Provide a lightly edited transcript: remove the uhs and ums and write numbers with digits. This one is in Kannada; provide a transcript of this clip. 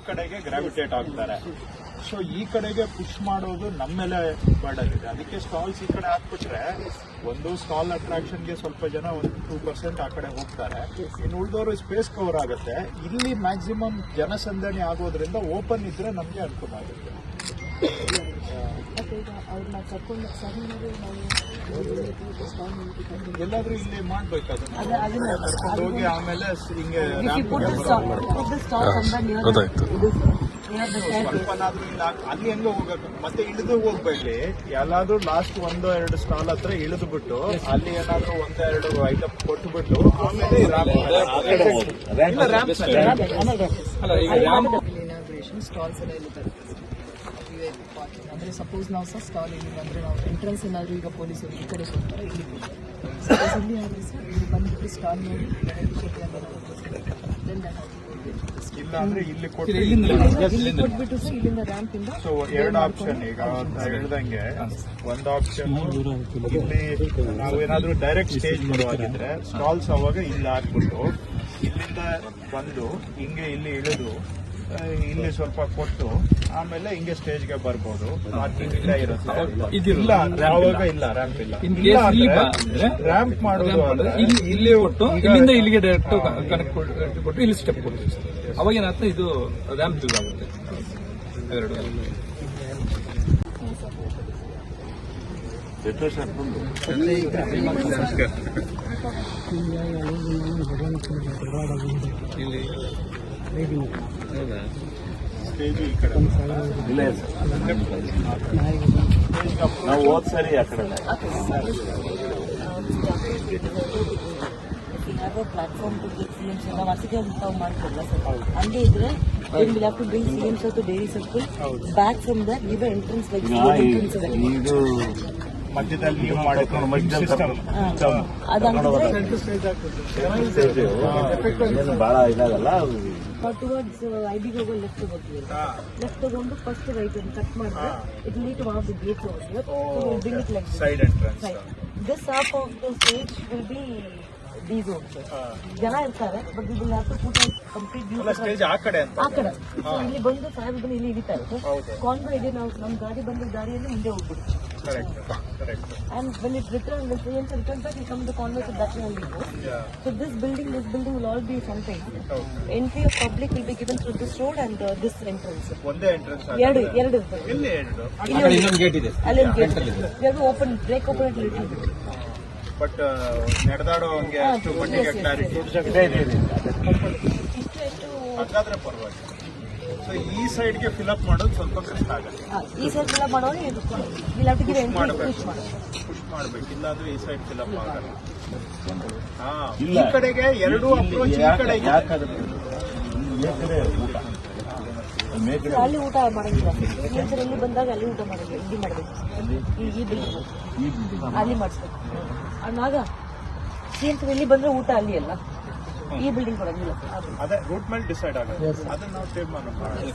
ಕಡೆಗೆ ಗ್ರಾವಿಟೇಟ್ ಆಗ್ತಾರೆ. ಸೊ ಈ ಕಡೆಗೆ ಪುಷ್ ಮಾಡೋದು ನಮ್ಮ ಮೇಲೆ ಬರ್ಡನ್ ಇದೆ. ಅದಕ್ಕೆ ಸ್ಟಾಲ್ಸ್ ಈ ಕಡೆ ಹಾಕ್ಬಿಟ್ರೆ ಒಂದು ಸ್ಟಾಲ್ ಅಟ್ರಾಕ್ಷನ್ಗೆ ಸ್ವಲ್ಪ ಜನ ಒಂದು 2% ಆ ಕಡೆ ಹೋಗ್ತಾರೆ. ಇನ್ನು ಉಳಿದವರು ಸ್ಪೇಸ್ ಕವರ್ ಆಗುತ್ತೆ. ಇಲ್ಲಿ ಮ್ಯಾಕ್ಸಿಮಮ್ ಜನಸಂದಣಿ ಆಗೋದ್ರಿಂದ ಓಪನ್ ಇದ್ರೆ ನಮಗೆ ಅನುಕೂಲ ಆಗುತ್ತೆ. ಎಲ್ಲಾದ್ರೂ ಇಲ್ಲಿ ಮಾಡ್ಬೇಕಾದ್ರೆ ಹೋಗಿ ಆಮೇಲೆ ಹಿಂಗೆ ಸ್ವಲ್ಪನಾದ್ರೂ ಇಲ್ಲ ಅಲ್ಲಿ ಹೆಂಗ ಹೋಗಕ್ಕೆ ಮತ್ತೆ ಇಳಿದು ಹೋಗ್ಬೇಡಿ. ಎಲ್ಲಾದ್ರೂ ಲಾಸ್ಟ್ 1-2 ಸ್ಟಾಲ್ ಹತ್ರ ಇಳಿದು ಬಿಟ್ಟು ಅಲ್ಲಿ ಏನಾದ್ರೂ 1-2 ಐಟಮ್ ಕೊಟ್ಟುಬಿಟ್ಟು ಆಮೇಲೆ ಸ್ಟಾಲ್ಸ್ ಎಲ್ಲ ಇರುತ್ತೆ. ಅಂದ್ರೆ ಸಪೋಸ್ ನಾವು ಸಹ ಸ್ಟಾಲ್ ಇಲ್ಲ ಅಂದ್ರೆ ನಾವು ಎಂಟ್ರೆನ್ಸ್ ಏನಾದ್ರು ಈಗ ಪೊಲೀಸರು ಈ ಕಡೆ ಕೊಡ್ತಾರೆ, ಇಲ್ಲಿ ಸಪೋಸ್ ಇಲ್ಲಿ ಆದ್ರೆ ಸರ್ ಇಲ್ಲಿ ಬಂದ್ಬಿಟ್ಟು ಸ್ಟಾಲ್ ನೋಡಿ ಇಲ್ಲ ಅಂದ್ರೆ ಇಲ್ಲಿ ಕೊಟ್ಬಿಟ್ಟು ಸರ್ ಇಲ್ಲಿಂದ ರ್ಯಾಂಪ್ ಇಂದ. ಸೊ 2 ಆಪ್ಷನ್ ಈಗ ಹೇಳ್ದಂಗೆ, ಒಂದು ಆಪ್ಷನ್ ಇಲ್ಲಿ ನಾವೇನಾದ್ರೂ ಡೈರೆಕ್ಟ್ ಸ್ಟೇಜ್ ಬರುವಾಗಿದ್ರೆ ಸ್ಟಾಲ್ಸ್ ಅವಾಗ ಇಲ್ಲಿ ಹಾಕ್ಬಿಟ್ಟು ಇಲ್ಲಿಂದ ಬಂದು ಹಿಂಗೆ ಇಲ್ಲಿ ಇಳಿದು ಇಲ್ಲಿ ಸ್ವಲ್ಪ ಕೊಟ್ಟು ಆಮೇಲೆ ಹಿಂಗೆ ಸ್ಟೇಜ್ಗೆ ಬರ್ಬೋದು. ಪಾರ್ಕಿಂಗ್ ಇಲ್ಲೇ ಇರುತ್ತೆ. ಇಲ್ಲ ಯಾವಾಗ ಇಲ್ಲ ರ್ಯಾಂಪ್ ಇಲ್ಲ. ರ್ಯಾಂಪ್ ಮಾಡೋದು ಅಂದ್ರೆ ಇಲ್ಲಿ ಕೊಟ್ಟು ಇಲ್ಲಿಂದ ಇಲ್ಲಿಗೆ ಡೈರೆಕ್ಟ್ ಕನೆಕ್ಟ್ ಕೊಟ್ಟು ಇಲ್ಲಿ ಸ್ಟೆಪ್ ಕೊಡ್ತೀವಿ ಸರ್. ಅವಾಗ ಏನಾಗ್ತದೆ, ಇದು ರ್ಯಾಂಪ್ ಯೂಸ್ ಆಗುತ್ತೆ. ಸ್ಟೇಜ್ ಈ ಕಡೆ ನಾವು ಹೋದ್ ಸರಿ ಆ ಕಡೆ ಪ್ಲಾಟ್ಫಾರ್ಮ್ ಟು ಗೆಟ್ CMs ನಾವು ಅರ್ಸಿಕೆ ತಾವು ಮಾಡ್ಕೊಡಲ್ಲ ಸರ್. ಹಂಗೆ ಇದ್ರೆ will have to bring CMs to dairy circle back from that give entrance like ಇದು ಮಧ್ಯದಲ್ಲಿ ನೀವು ಮಾಡೋದು ಬಹಳ ಇದಾಗಲ್ಲ. ಟುವರ್ಡ್ಸ್ ಐಬಿಗೆ ಹೋಗೋ ಲೆಫ್ಟ್ ಹೋಗ್ತೀವಿ. ಲೆಫ್ಟ್ ತಗೊಂಡು ಫಸ್ಟ್ ರೈಟ್ ಕಟ್ ಮಾಡಿದ್ರೆ it lead to one of the gates over side entrance. This half of the stage will be these ones. ಜನ ಇರ್ತಾರೆ but we will have to put complete view stage ಆ ಕಡೆ ಅಂತ. ಆ ಕಡೆ ಇಲ್ಲಿ ಬಂದು ಸಾಹೇಬ್ ಬಂದು ಇಲ್ಲಿ ಇಳಿತಾ ಇರುತ್ತೆ. ಕಾನ್ವೆ ಇದೆ, ನಾವು ನಮ್ಮ ಗಾಡಿ ಬಂದ ದಾರಿಯಲ್ಲಿ ಮುಂದೆ ಹೋಗ್ಬಿಡ್ತೀವಿ. And when it returns, the CMs return back, we come to convey to that way only go. So this building will all be something. Entry of public will be given through this road and this entrance. ಒಂದೇ ಎಂಟ್ರೆನ್ಸ್. ಎರಡು ಇರ್ತದೆ. ಇಲ್ಲಿ ಎರಡು. ಇನ್ನೊಂದು ಗೇಟ್ ಇದೆ. ಅಲ್ಲಿ ಒಂದು ಗೇಟ್ ಇದೆ. We have to open, break open it a little bit. But ನಡೆದಾಡೋ ಹಂಗೆ ಅಷ್ಟು ಮಟ್ಟಿಗೆ ಕ್ಲಾರಿಟಿ ಹಾಗಾದ್ರೆ ಪರವಾಗಿಲ್ಲ. ಸೊ ಈ ಸೈಡ್ಗೆ ಫಿಲ್ಅಪ್ ಮಾಡೋದು ಸ್ವಲ್ಪ ಕಷ್ಟ ಆಗುತ್ತೆ. ಈ ಸೈಡ್ ಫಿಲ್ಅಪ್ ಮಾಡೋದು we'll have to give entry push ಮಾಡಬೇಕು. ಇಲ್ಲಾಂದ್ರೆ ಈ ಸೈಡ್ ಫಿಲ್ಅಪ್ ಆಗಲ್ಲ. ಈ ಕಡೆಗೆ ಎರಡು ಅಪ್ರೋಚ್ ಈ ಕಡೆಗೆ ಅಲ್ಲಿ ಊಟ ಮಾಡಂಗಿಲ್ಲ. ಎಲ್ಲಿ ಬಂದಾಗ ಅಲ್ಲಿ ಊಟ ಮಾಡಬೇಕು, ಇಲ್ಲಿ ಮಾಡಬೇಕು. ಈ ಬಿಲ್ಡಿಂಗ್ ಅಲ್ಲಿ ಮಾಡಿಸ್ಬೇಕು. ಆಗ CMs ಇಲ್ಲಿ ಬಂದ್ರೆ ಊಟ ಅಲ್ಲಿ ಅಲ್ಲ, ಈ ಬಿಲ್ಡಿಂಗ್ ಕೊಡಂಗಿಲ್ಲ. ಅದೇ ರೂಟ್ ಮೇಲೆ ಡಿಸೈಡ್ ಆಗುತ್ತೆ. ಅದನ್ನ ನಾವು ತೀರ್ಮಾನ ಮಾಡೋದು.